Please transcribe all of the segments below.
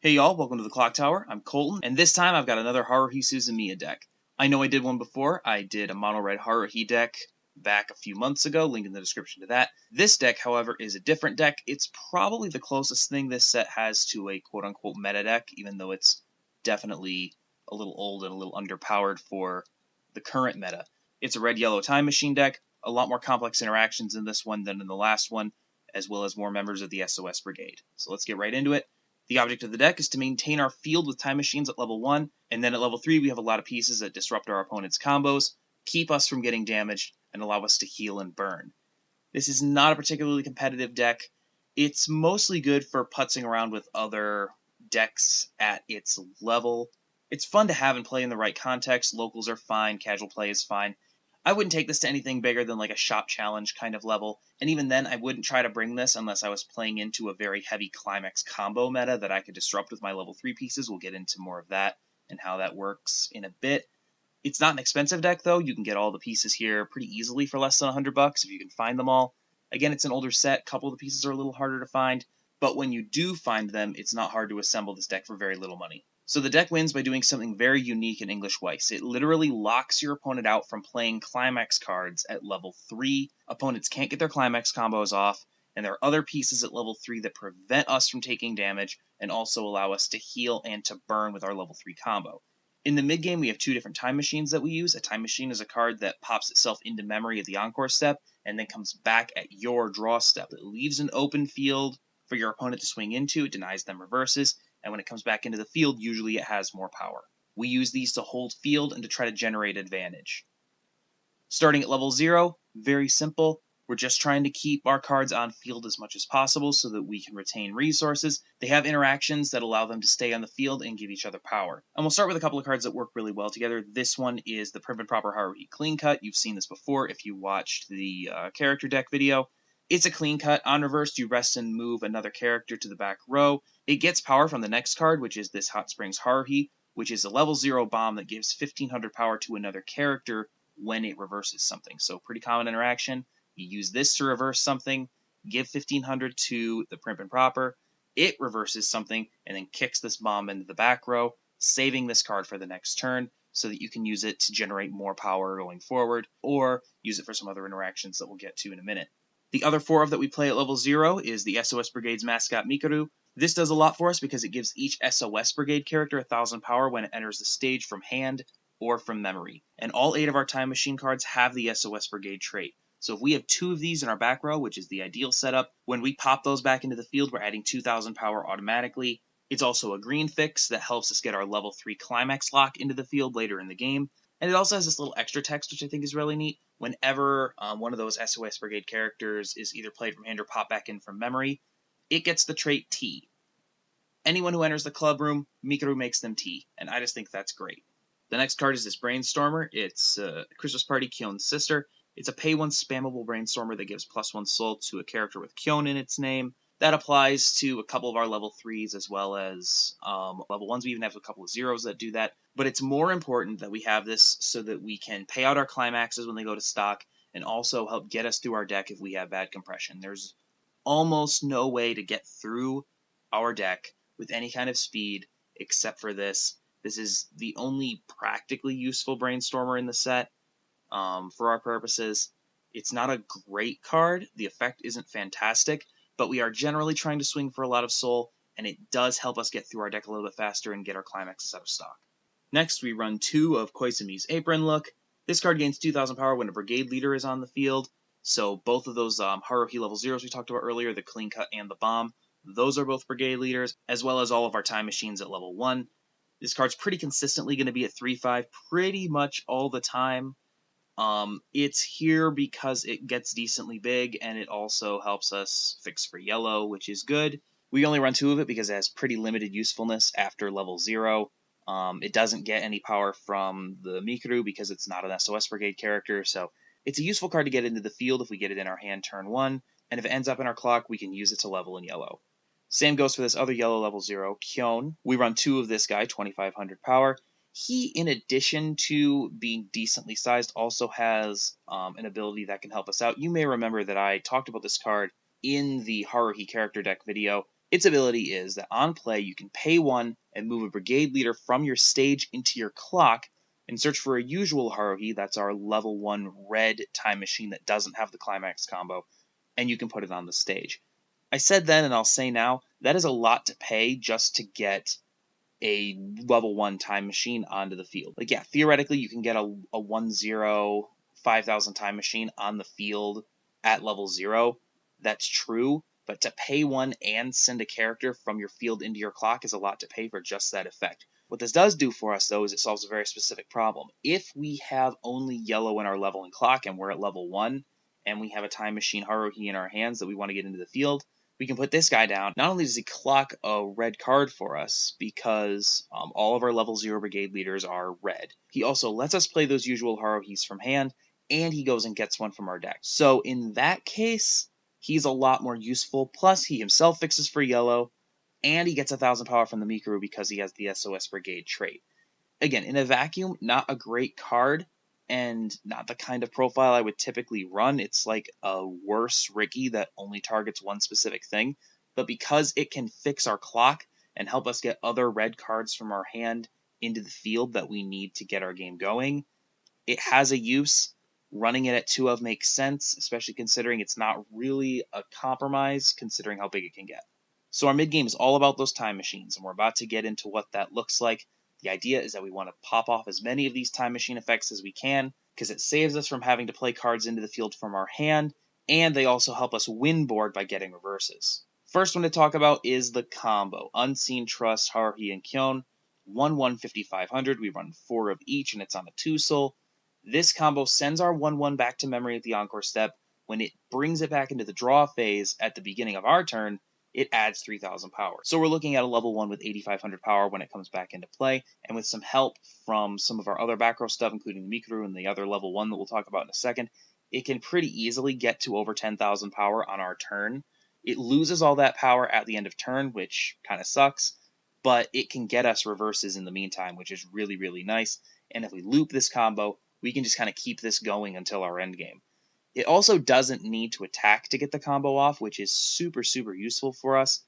Hey y'all, welcome to the Clock Tower. I'm Colton, and this time I've got another Haruhi Suzumiya deck. I know I did one before. I did a mono-red Haruhi deck back a few months ago, link in the description to that. This deck, however, is a different deck. It's probably the closest thing this set has to a quote-unquote meta deck, even though it's definitely a little old and a little underpowered for the current meta. It's a red-yellow time machine deck, a lot more complex interactions in this one than in the last one, as well as more members of the SOS Brigade. So let's get right into it. The object of the deck is to maintain our field with time machines at level 1, and then at level 3 we have a lot of pieces that disrupt our opponent's combos, keep us from getting damaged, and allow us to heal and burn. This is not a particularly competitive deck. It's mostly good for putzing around with other decks at its level. It's fun to have and play in the right context. Locals are fine, casual play is fine. I wouldn't take this to anything bigger than like a shop challenge kind of level, and even then I wouldn't try to bring this unless I was playing into a very heavy climax combo meta that I could disrupt with my level 3 pieces. We'll get into more of that and how that works in a bit. It's not an expensive deck though. You can get all the pieces here pretty easily for less than $100 if you can find them all. Again, it's an older set. A couple of the pieces are a little harder to find, but when you do find them, it's not hard to assemble this deck for very little money. So the deck wins by doing something very unique in English Weiss. It literally locks your opponent out from playing climax cards at level 3. Opponents can't get their climax combos off, and there are other pieces at level 3 that prevent us from taking damage and also allow us to heal and to burn with our level 3 combo. In the mid game, we have two different time machines that we use. A time machine is a card that pops itself into memory at the encore step and then comes back at your draw step. It leaves an open field for your opponent to swing into. It denies them reverses, and when it comes back into the field, usually it has more power. We use these to hold field and to try to generate advantage. Starting at level 0, very simple. We're just trying to keep our cards on field as much as possible so that we can retain resources. They have interactions that allow them to stay on the field and give each other power. And we'll start with a couple of cards that work really well together. This one is the Prim and Proper Haruhi Clean Cut. You've seen this before if you watched the character deck video. It's a clean cut. On reverse, you rest and move another character to the back row. It gets power from the next card, which is this Hot Springs Haruhi, which is a level 0 bomb that gives 1500 power to another character when it reverses something. So pretty common interaction. You use this to reverse something, give 1500 to the Prim and Proper. It reverses something and then kicks this bomb into the back row, saving this card for the next turn so that you can use it to generate more power going forward, or use it for some other interactions that we'll get to in a minute. The other 4 of that we play at level 0 is the SOS Brigade's mascot Mikaru. This does a lot for us because it gives each SOS Brigade character 1000 power when it enters the stage from hand or from memory. And all 8 of our Time Machine cards have the SOS Brigade trait. So if we have 2 of these in our back row, which is the ideal setup, when we pop those back into the field, we're adding 2000 power automatically. It's also a green fix that helps us get our level 3 climax lock into the field later in the game. And it also has this little extra text, which I think is really neat. Whenever one of those SOS Brigade characters is either played from hand or popped back in from memory, it gets the trait T. Anyone who enters the club room, Mikaru makes them T, and I just think that's great. The next card is this Brainstormer. It's Christmas Party Kyon's sister. It's a pay 1 spammable Brainstormer that gives +1 soul to a character with Kyon in its name. That applies to a couple of our level 3s as well as level 1s. We even have a couple of 0s that do that. But it's more important that we have this so that we can pay out our climaxes when they go to stock and also help get us through our deck if we have bad compression. There's almost no way to get through our deck with any kind of speed except for this. This is the only practically useful Brainstormer in the set for our purposes. It's not a great card. The effect isn't fantastic, but we are generally trying to swing for a lot of soul, and it does help us get through our deck a little bit faster and get our climaxes out of stock. Next, we run 2 of Koizumi's Apron Look. This card gains 2000 power when a brigade leader is on the field, so both of those Haruhi level 0s we talked about earlier, the Clean Cut and the Bomb, those are both brigade leaders, as well as all of our time machines at level 1. This card's pretty consistently going to be at 3-5 pretty much all the time. It's here because it gets decently big, and it also helps us fix for yellow, which is good. We only run 2 of it because it has pretty limited usefulness after level 0. It doesn't get any power from the Mikaru because it's not an SOS Brigade character, so it's a useful card to get into the field if we get it in our hand turn 1, and if it ends up in our clock, we can use it to level in yellow. Same goes for this other yellow level 0, Kyon. We run 2 of this guy, 2500 power. He, in addition to being decently sized, also has an ability that can help us out. You may remember that I talked about this card in the Haruhi character deck video. Its ability is that on play, you can pay 1 and move a brigade leader from your stage into your clock and search for a usual Haruhi, that's our level 1 red time machine that doesn't have the climax combo, and you can put it on the stage. I said then and I'll say now, that is a lot to pay just to get a level 1 time machine onto the field. Like, yeah, theoretically you can get a 1-0 5,000 time machine on the field at level 0. That's true, but to pay 1 and send a character from your field into your clock is a lot to pay for just that effect. What this does do for us, though, is it solves a very specific problem. If we have only yellow in our leveling clock and we're at level 1, and we have a time machine Haruhi in our hands that we want to get into the field, we can put this guy down. Not only does he clock a red card for us, because all of our level 0 brigade leaders are red, he also lets us play those usual Haruhis from hand, and he goes and gets one from our deck. So in that case, he's a lot more useful. Plus, he himself fixes for yellow, and he gets 1,000 power from the Mikuru because he has the SOS Brigade trait. Again, in a vacuum, not a great card, and not the kind of profile I would typically run. It's like a worse Ricky that only targets one specific thing. But because it can fix our clock and help us get other red cards from our hand into the field that we need to get our game going, it has a use. Running it at 2 of makes sense, especially considering it's not really a compromise considering how big it can get. So our mid game is all about those time machines, and we're about to get into what that looks like. The idea is that we want to pop off as many of these time machine effects as we can, because it saves us from having to play cards into the field from our hand, and they also help us win board by getting reverses. First one to talk about is the combo. Unseen Trust, Haruhi, and Kyon. 1-1 5500, we run 4 of each, and it's on a 2-soul. This combo sends our 1-1 back to memory at the encore step. When it brings it back into the draw phase at the beginning of our turn, it adds 3,000 power. So we're looking at a level 1 with 8,500 power when it comes back into play, and with some help from some of our other back row stuff, including the Mikuru and the other level 1 that we'll talk about in a second, it can pretty easily get to over 10,000 power on our turn. It loses all that power at the end of turn, which kind of sucks, but it can get us reverses in the meantime, which is really, really nice. And if we loop this combo, we can just kind of keep this going until our end game. It also doesn't need to attack to get the combo off, which is super, super useful for us.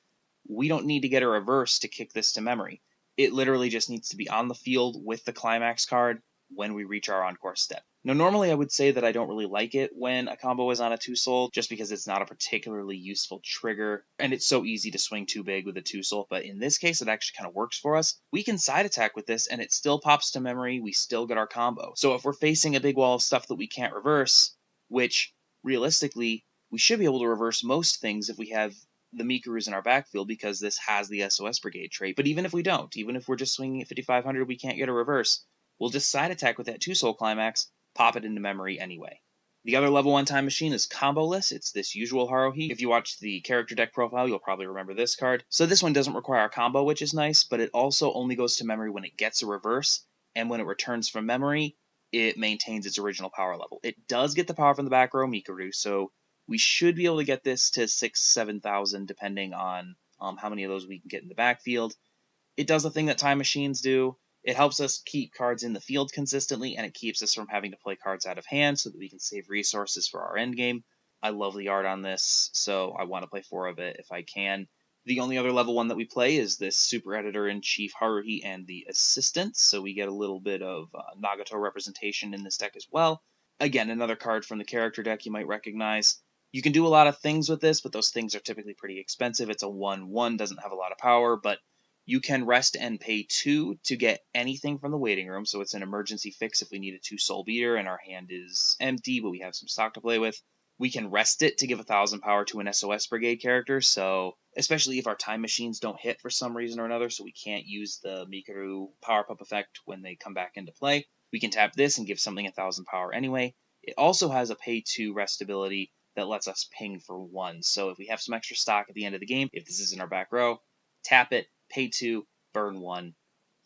We don't need to get a reverse to kick this to memory. It literally just needs to be on the field with the climax card when we reach our encore step. Now, normally I would say that I don't really like it when a combo is on a 2-soul, just because it's not a particularly useful trigger, and it's so easy to swing too big with a 2-soul, but in this case it actually kind of works for us. We can side attack with this, and it still pops to memory, we still get our combo. So if we're facing a big wall of stuff that we can't reverse, which, realistically, we should be able to reverse most things if we have the Mikurus in our backfield, because this has the SOS Brigade trait. But even if we don't, even if we're just swinging at 5,500, we can't get a reverse, we'll just side attack with that 2-soul climax, pop it into memory anyway. The other level 1 time machine is comboless. It's this usual Haruhi. If you watch the character deck profile, you'll probably remember this card. So this one doesn't require a combo, which is nice, but it also only goes to memory when it gets a reverse, and when it returns from memory, it maintains its original power level. It does get the power from the back row Mikuru, so we should be able to get this to 6,000-7,000 depending on how many of those we can get in the backfield. It does the thing that time machines do. It helps us keep cards in the field consistently, and it keeps us from having to play cards out of hand so that we can save resources for our end game. I love the art on this, so I want to play 4 of it if I can. The only other level 1 that we play is this Super Editor-in-Chief Haruhi and the Assistants, so we get a little bit of Nagato representation in this deck as well. Again, another card from the character deck you might recognize. You can do a lot of things with this, but those things are typically pretty expensive. It's a 1-1, doesn't have a lot of power, but you can rest and pay 2 to get anything from the waiting room, so it's an emergency fix if we need a 2-soul beater and our hand is empty, but we have some stock to play with. We can rest it to give 1,000 power to an SOS Brigade character, so especially if our time machines don't hit for some reason or another, so we can't use the Mikuru power-up effect when they come back into play, we can tap this and give something 1,000 power anyway. It also has a pay 2 rest ability that lets us ping for 1, so if we have some extra stock at the end of the game, if this is in our back row, tap it, pay 2, burn 1.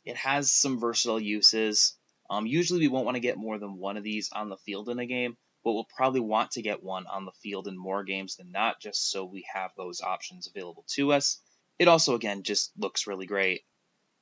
It has some versatile uses. Usually we won't want to get more than 1 of these on the field in a game, but we'll probably want to get 1 on the field in more games than not, just so we have those options available to us. It also, again, just looks really great.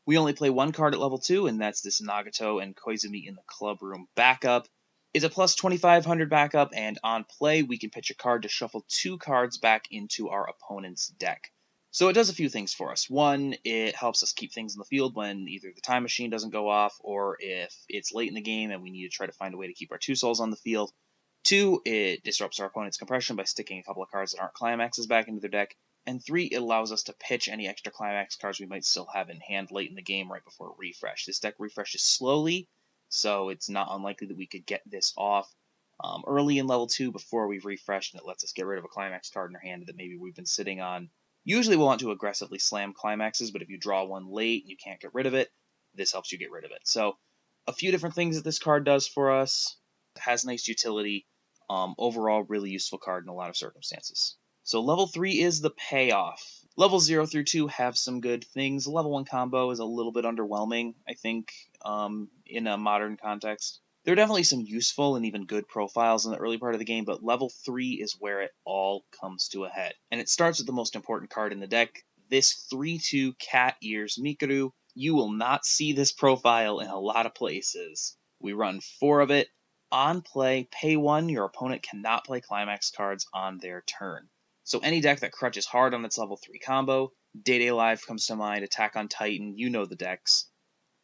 We only play 1 card at level 2, and that's this Nagato and Koizumi in the Club Room backup. It's a plus 2,500 backup, and on play, we can pitch a card to shuffle 2 cards back into our opponent's deck. So it does a few things for us. One, it helps us keep things in the field when either the time machine doesn't go off or if it's late in the game and we need to try to find a way to keep our 2 souls on the field. Two, it disrupts our opponent's compression by sticking a couple of cards that aren't climaxes back into their deck. And three, it allows us to pitch any extra climax cards we might still have in hand late in the game right before refresh. This deck refreshes slowly, so it's not unlikely that we could get this off early in level 2 before we've refreshed, and it lets us get rid of a climax card in our hand that maybe we've been sitting on. Usually we'll want to aggressively slam climaxes, but if you draw one late and you can't get rid of it, this helps you get rid of it. So a few different things that this card does for us. It has nice utility. Overall, really useful card in a lot of circumstances. So level 3 is the payoff. Levels 0 through 2 have some good things. The level 1 combo is a little bit underwhelming, I think, in a modern context. There are definitely some useful and even good profiles in the early part of the game, but level 3 is where it all comes to a head. And it starts with the most important card in the deck, this 3/2 Cat Ears Mikuru. You will not see this profile in a lot of places. We run 4 of it. On play, pay 1, your opponent cannot play climax cards on their turn. So any deck that crutches hard on its level 3 combo, Day-Day Live comes to mind, Attack on Titan, you know the decks.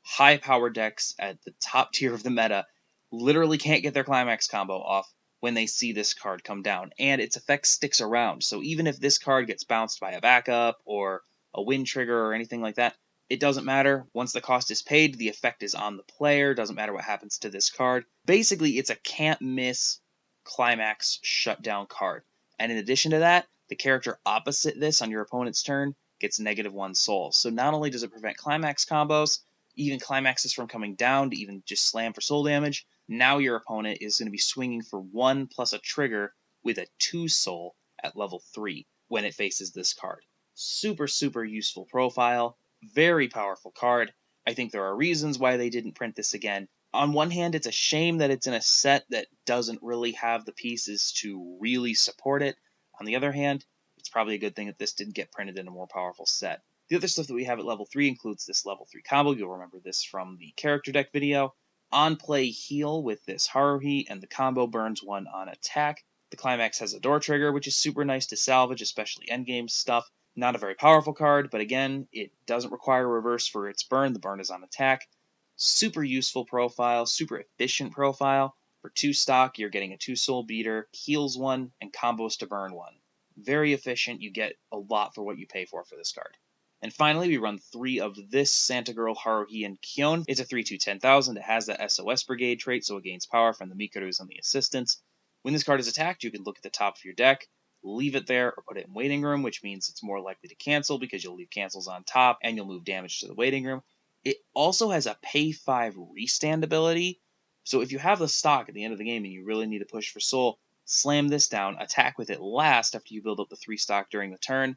High power decks at the top tier of the meta literally can't get their climax combo off when they see this card come down, and its effect sticks around. So even if this card gets bounced by a backup or a win trigger or anything like that, it doesn't matter. Once the cost is paid, the effect is on the player. Doesn't matter what happens to this card. Basically, it's a can't miss climax shutdown card. And in addition to that, the character opposite this on your opponent's turn gets -1 soul. So not only does it prevent climax combos, even climaxes from coming down to even just slam for soul damage, now your opponent is going to be swinging for 1 plus a trigger with a 2 soul at level 3 when it faces this card. Super, super useful profile. Very powerful card. I think there are reasons why they didn't print this again. On one hand, it's a shame that it's in a set that doesn't really have the pieces to really support it. On the other hand, it's probably a good thing that this didn't get printed in a more powerful set. The other stuff that we have at level 3 includes this level 3 combo. You'll remember this from the character deck video. On play, heal with this Haruhi, and the combo burns 1 on attack. The climax has a door trigger, which is super nice to salvage, especially endgame stuff. Not a very powerful card, but again, it doesn't require reverse for its burn. The burn is on attack. Super useful profile, super efficient profile. For 2 stock, you're getting a 2 soul beater, heals 1, and combos to burn 1. Very efficient. You get a lot for what you pay for this card. And finally, we run 3 of this Santa Girl, Haruhi, and Kyon. It's a 3/2 10,000. It has the SOS Brigade trait, so it gains power from the Mikurus and the assistants. When this card is attacked, you can look at the top of your deck, leave it there, or put it in waiting room, which means it's more likely to cancel because you'll leave cancels on top and you'll move damage to the waiting room. It also has a pay 5 restand ability, so if you have the stock at the end of the game and you really need to push for soul, slam this down, attack with it last after you build up the 3 stock during the turn.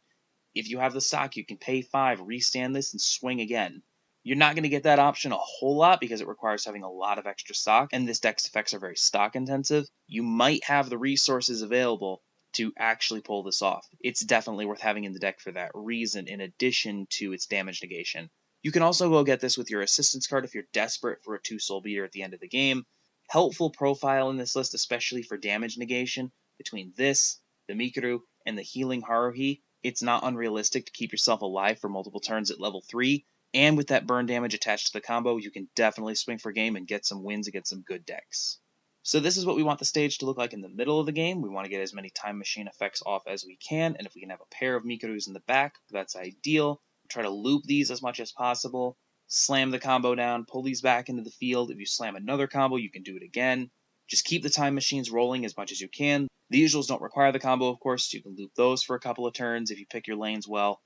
If you have the stock, you can pay 5, restand this, and swing again. You're not going to get that option a whole lot because it requires having a lot of extra stock, and this deck's effects are very stock intensive. You might have the resources available to actually pull this off. It's definitely worth having in the deck for that reason, in addition to its damage negation. You can also go get this with your assistance card if you're desperate for a 2 soul beater at the end of the game. Helpful profile in this list, especially for damage negation, between this, the Mikuru, and the healing Haruhi. It's not unrealistic to keep yourself alive for multiple turns at level 3, and with that burn damage attached to the combo, you can definitely swing for game and get some wins against some good decks. So this is what we want the stage to look like in the middle of the game. We want to get as many time machine effects off as we can, and if we can have a pair of Mikurus in the back, that's ideal. Try to loop these as much as possible, slam the combo down, pull these back into the field. If you slam another combo, you can do it again. Just keep the time machines rolling as much as you can. The usuals don't require the combo, of course, so you can loop those for a couple of turns if you pick your lanes well.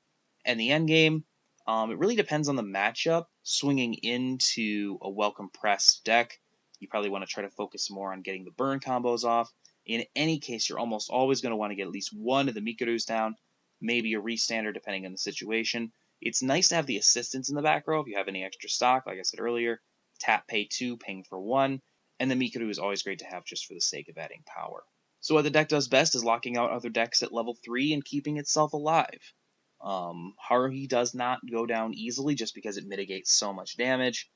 And the end game, it really depends on the matchup. Swinging into a welcome press deck, you probably want to try to focus more on getting the burn combos off. In any case, you're almost always going to want to get at least one of the Mikurus down, maybe a restander depending on the situation. It's nice to have the assistants in the back row if you have any extra stock. Like I said earlier, tap, pay 2, ping for 1. And the Mikuru is always great to have just for the sake of adding power. So what the deck does best is locking out other decks at level 3 and keeping itself alive. Haruhi does not go down easily just because it mitigates so much damage.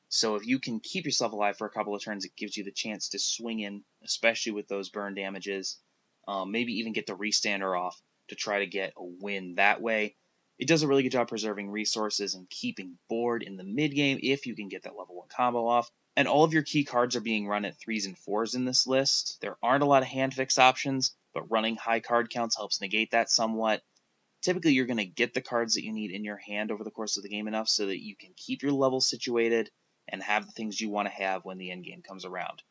So if you can keep yourself alive for a couple of turns, it gives you the chance to swing in, especially with those burn damages. Maybe even get the restander off to try to get a win that way. It does a really good job preserving resources and keeping board in the mid game if you can get that level 1 combo off. And all of your key cards are being run at 3s and 4s in this list. There aren't a lot of hand fix options, but running high card counts helps negate that somewhat. Typically, you're going to get the cards that you need in your hand over the course of the game enough so that you can keep your levels situated and have the things you want to have when the end game comes around.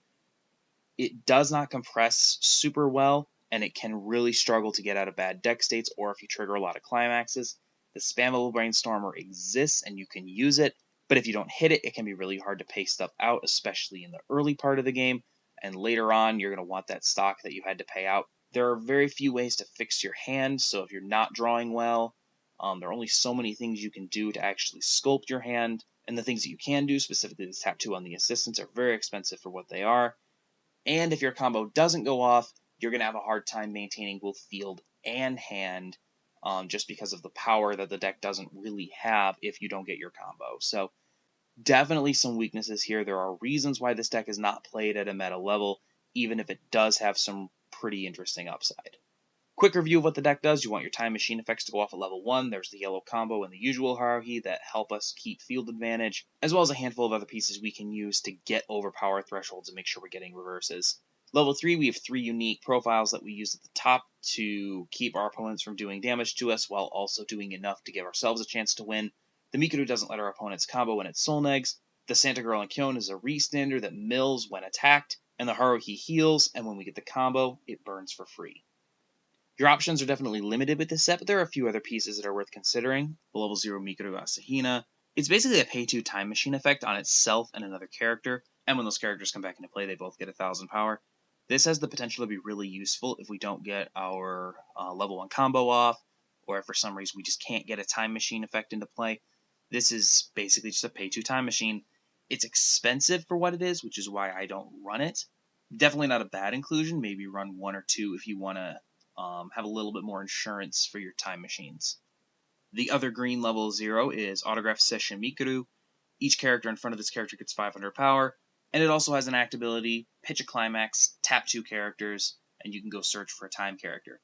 It does not compress super well, and it can really struggle to get out of bad deck states or if you trigger a lot of climaxes. The spammable Brainstormer exists and you can use it, but if you don't hit it, it can be really hard to pay stuff out, especially in the early part of the game, and later on you're going to want that stock that you had to pay out. There are very few ways to fix your hand, so if you're not drawing well, there are only so many things you can do to actually sculpt your hand, and the things that you can do, specifically the tap 2 on the assistants, are very expensive for what they are. And if your combo doesn't go off, you're going to have a hard time maintaining both field and hand, just because of the power that the deck doesn't really have if you don't get your combo. So definitely some weaknesses here. There are reasons why this deck is not played at a meta level, even if it does have some pretty interesting upside. Quick review of what the deck does. You want your Time Machine effects to go off at level 1. There's the yellow combo and the usual Haruhi that help us keep field advantage, as well as a handful of other pieces we can use to get over power thresholds and make sure we're getting reverses. Level 3, we have 3 unique profiles that we use at the top to keep our opponents from doing damage to us while also doing enough to give ourselves a chance to win. The Mikuru doesn't let our opponents combo when it soul negs. The Santa Girl and Kyon is a restander that mills when attacked, and the Haruhi heals, and when we get the combo, it burns for free. Your options are definitely limited with this set, but there are a few other pieces that are worth considering. The level 0 Mikuru Asahina. It's basically a pay 2 time machine effect on itself and another character, and when those characters come back into play, they both get 1000 power. This has the potential to be really useful if we don't get our level 1 combo off, or if for some reason we just can't get a time machine effect into play. This is basically just a pay 2 time machine. It's expensive for what it is, which is why I don't run it. Definitely not a bad inclusion. Maybe run 1 or 2 if you want to have a little bit more insurance for your time machines. The other green level 0 is Autograph Session Mikuru. Each character in front of this character gets 500 power, and it also has an act ability, pitch a climax, tap 2 characters, and you can go search for a time character.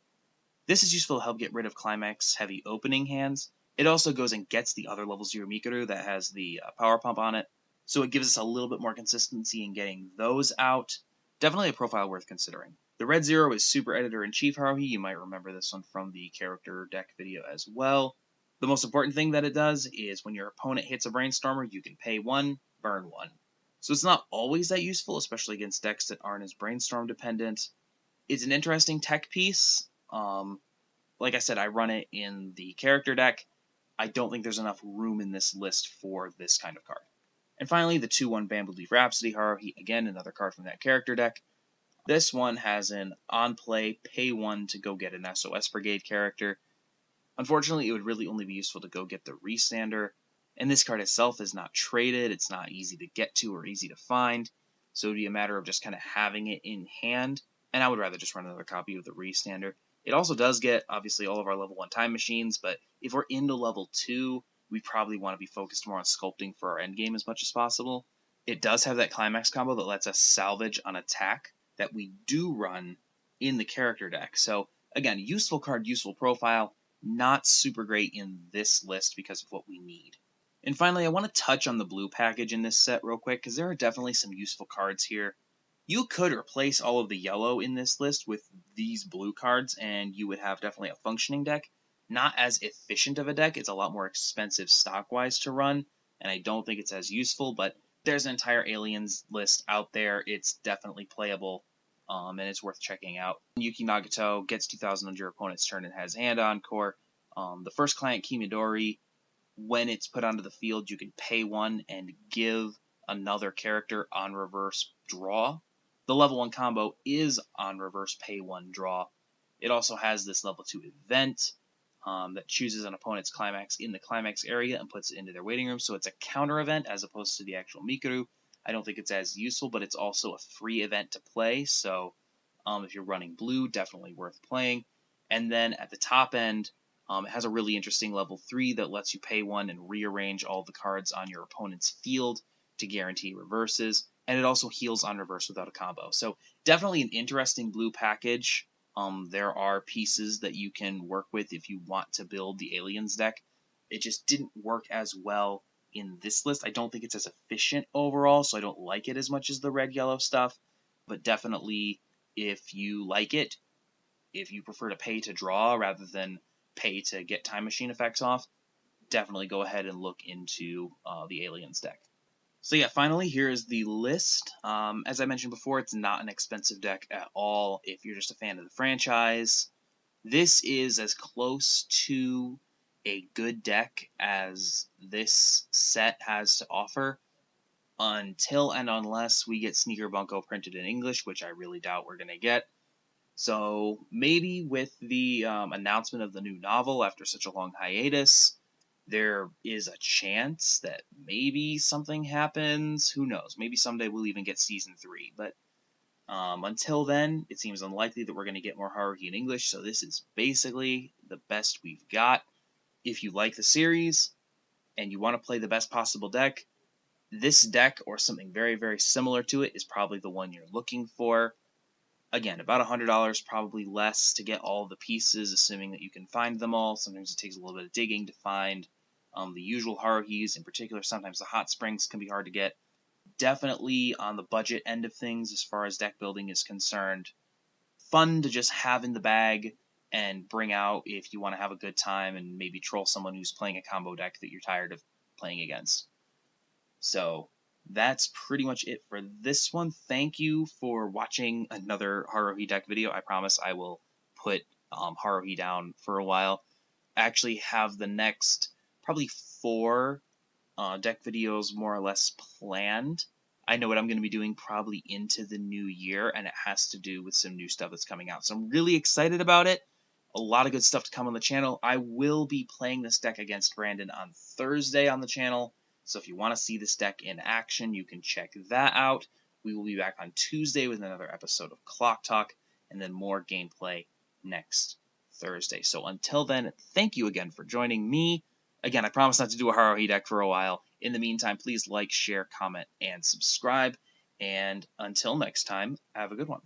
This is useful to help get rid of climax heavy opening hands. It also goes and gets the other level 0 Mikuru that has the power pump on it, so it gives us a little bit more consistency in getting those out. Definitely a profile worth considering. The red 0 is Super Editor-in-Chief Haruhi. You might remember this one from the character deck video as well. The most important thing that it does is when your opponent hits a Brainstormer, you can pay 1, burn 1. So it's not always that useful, especially against decks that aren't as Brainstorm dependent. It's an interesting tech piece. Like I said, I run it in the character deck. I don't think there's enough room in this list for this kind of card. And finally, the 2-1 Bamboo Leaf Rhapsody Haruhi, again, another card from that character deck. This one has an on-play, pay 1 to go get an SOS Brigade character. Unfortunately, it would really only be useful to go get the Restander, and this card itself is not traded, it's not easy to get to or easy to find, so it would be a matter of just kind of having it in hand, and I would rather just run another copy of the Restander. It also does get, obviously, all of our level 1 time machines, but if we're into level 2, we probably want to be focused more on sculpting for our endgame as much as possible. It does have that climax combo that lets us salvage on attack that we do run in the character deck. So again, useful card, useful profile, not super great in this list because of what we need. And finally, I want to touch on the blue package in this set real quick because there are definitely some useful cards here. You could replace all of the yellow in this list with these blue cards and you would have definitely a functioning deck. Not as efficient of a deck, it's a lot more expensive stock-wise to run, and I don't think it's as useful, but there's an entire Aliens list out there. It's definitely playable, and it's worth checking out. Yuki Nagato gets 2,000 on your opponent's turn and has Hand Encore. The first client, Kimidori, when it's put onto the field, you can pay 1 and give another character on reverse draw. The level 1 combo is on reverse pay 1 draw. It also has this level 2 event that chooses an opponent's climax in the climax area and puts it into their waiting room. So it's a counter event as opposed to the actual Mikuru. I don't think it's as useful, but it's also a free event to play. So if you're running blue, definitely worth playing. And then at the top end, it has a really interesting level 3 that lets you pay 1 and rearrange all the cards on your opponent's field to guarantee reverses. And it also heals on reverse without a combo. So definitely an interesting blue package. There are pieces that you can work with if you want to build the Aliens deck. it just didn't work as well in this list. I don't think it's as efficient overall, so I don't like it as much as the red-yellow stuff. But definitely, if you like it, if you prefer to pay to draw rather than pay to get Time Machine effects off, definitely go ahead and look into the Aliens deck. So yeah, finally, here is the list. As I mentioned before, it's not an expensive deck at all if you're just a fan of the franchise. This is as close to a good deck as this set has to offer, until and unless we get Sneaker Bunko printed in English, which I really doubt we're going to get. So maybe with the announcement of the new novel after such a long hiatus, there is a chance that maybe something happens. Who knows? Maybe someday we'll even get Season 3. But until then, it seems unlikely that we're going to get more Haruhi in English, so this is basically the best we've got. If you like the series and you want to play the best possible deck, this deck or something very, very similar to it is probably the one you're looking for. Again, about $100, probably less to get all the pieces, assuming that you can find them all. Sometimes it takes a little bit of digging to find the usual Haruhis. In particular, sometimes the Hot Springs can be hard to get. Definitely on the budget end of things as far as deck building is concerned. Fun to just have in the bag and bring out if you want to have a good time and maybe troll someone who's playing a combo deck that you're tired of playing against. So that's pretty much it for this one. Thank you for watching another Haruhi deck video. I promise I will put Haruhi down for a while. I actually have the next probably 4 deck videos more or less planned. I know what I'm going to be doing probably into the new year, and it has to do with some new stuff that's coming out. So I'm really excited about it. A lot of good stuff to come on the channel. I will be playing this deck against Brandon on Thursday on the channel. So if you want to see this deck in action, you can check that out. We will be back on Tuesday with another episode of Clock Talk, and then more gameplay next Thursday. So until then, thank you again for joining me. Again, I promise not to do a Haruhi deck for a while. In the meantime, please like, share, comment, and subscribe. And until next time, have a good one.